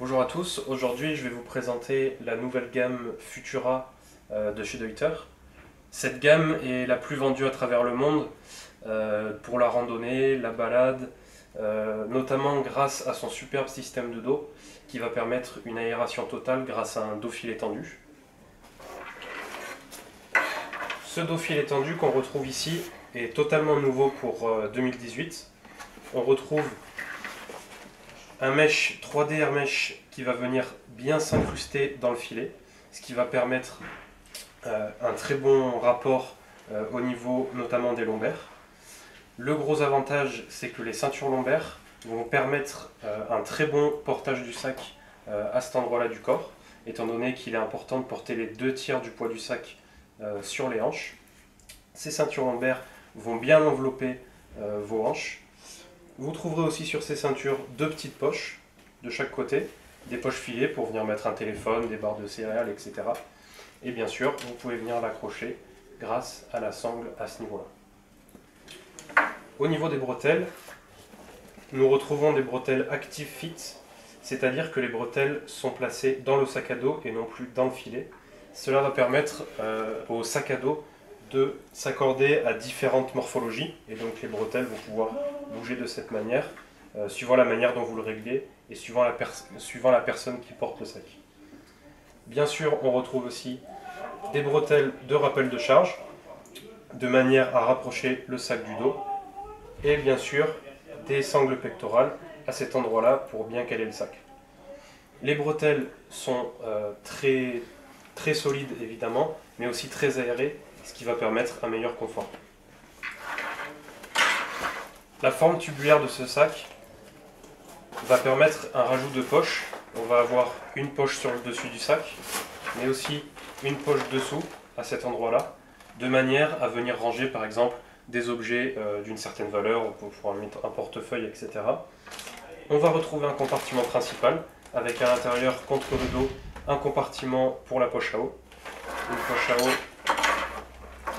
Bonjour à tous, aujourd'hui je vais vous présenter la nouvelle gamme Futura de chez Deuter. Cette gamme est la plus vendue à travers le monde pour la randonnée, la balade, notamment grâce à son superbe système de dos qui va permettre une aération totale grâce à un dos filet tendu. Ce dos filet tendu qu'on retrouve ici est totalement nouveau pour 2018. On retrouve un mesh 3D Air Mesh qui va venir bien s'incruster dans le filet, ce qui va permettre un très bon rapport au niveau notamment des lombaires. Le gros avantage, c'est que les ceintures lombaires vont permettre un très bon portage du sac à cet endroit-là du corps, étant donné qu'il est important de porter les 2/3 du poids du sac sur les hanches. Ces ceintures lombaires vont bien envelopper vos hanches. Vous trouverez aussi sur ces ceintures deux petites poches de chaque côté, des poches filées pour venir mettre un téléphone, des barres de céréales, etc. Et bien sûr, vous pouvez venir l'accrocher grâce à la sangle à ce niveau-là. Au niveau des bretelles, nous retrouvons des bretelles Active Fit, c'est-à-dire que les bretelles sont placées dans le sac à dos et non plus dans le filet. Cela va permettre au sac à dos de s'accorder à différentes morphologies, et donc les bretelles vont pouvoir bouger de cette manière, suivant la manière dont vous le réglez et suivant la personne qui porte le sac. Bien sûr, on retrouve aussi des bretelles de rappel de charge, de manière à rapprocher le sac du dos, et bien sûr des sangles pectorales à cet endroit-là pour bien caler le sac. Les bretelles sont très solides évidemment, mais aussi très aérées, ce qui va permettre un meilleur confort. La forme tubulaire de ce sac va permettre un rajout de poche. On va avoir une poche sur le dessus du sac, mais aussi une poche dessous, à cet endroit-là, de manière à venir ranger par exemple des objets d'une certaine valeur, pour un portefeuille, etc. On va retrouver un compartiment principal, avec à l'intérieur, contre le dos, un compartiment pour la poche à eau. Une poche à eau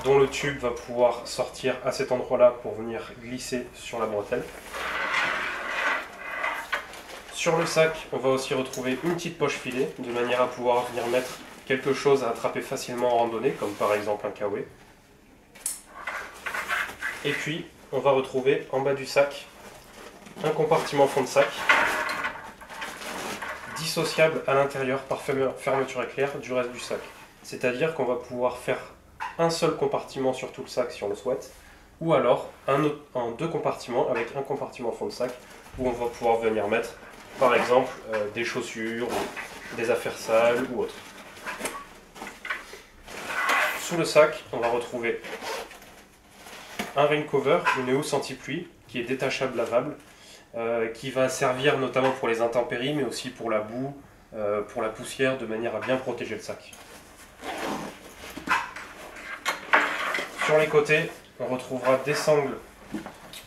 dont le tube va pouvoir sortir à cet endroit-là pour venir glisser sur la bretelle. Sur le sac, on va aussi retrouver une petite poche filet, de manière à pouvoir venir mettre quelque chose à attraper facilement en randonnée, comme par exemple un kawaii. Et puis, on va retrouver en bas du sac un compartiment fond de sac, dissociable à l'intérieur par fermeture éclair du reste du sac. C'est-à-dire qu'on va pouvoir faire un seul compartiment sur tout le sac si on le souhaite, ou alors en deux compartiments avec un compartiment fond de sac où on va pouvoir venir mettre par exemple des chaussures, ou des affaires sales ou autres. Sous le sac, on va retrouver un rain cover, une housse anti-pluie qui est détachable, lavable, qui va servir notamment pour les intempéries mais aussi pour la boue, pour la poussière, de manière à bien protéger le sac. Sur les côtés, on retrouvera des sangles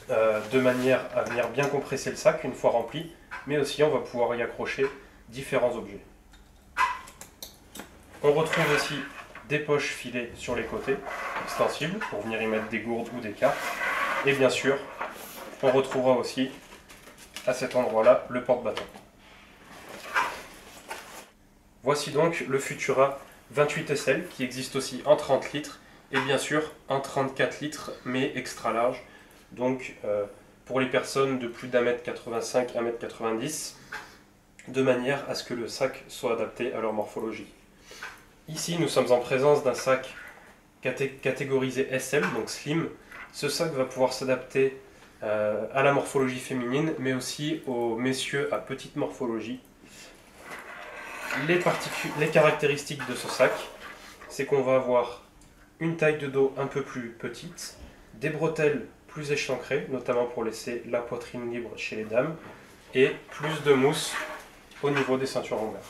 de manière à venir bien compresser le sac une fois rempli, mais aussi on va pouvoir y accrocher différents objets. On retrouve aussi des poches filées sur les côtés, extensibles, pour venir y mettre des gourdes ou des cartes. Et bien sûr, on retrouvera aussi à cet endroit-là le porte-bâton. Voici donc le Futura 28 SL qui existe aussi en 30 litres et bien sûr en 34 litres mais extra large. Donc pour les personnes de plus d'1m85 à 1m90, de manière à ce que le sac soit adapté à leur morphologie. Ici nous sommes en présence d'un sac catégorisé SL, donc slim. Ce sac va pouvoir s'adapter à la morphologie féminine mais aussi aux messieurs à petite morphologie. Les caractéristiques de ce sac, c'est qu'on va avoir une taille de dos un peu plus petite, des bretelles plus échancrées, notamment pour laisser la poitrine libre chez les dames, et plus de mousse au niveau des ceintures lombaires.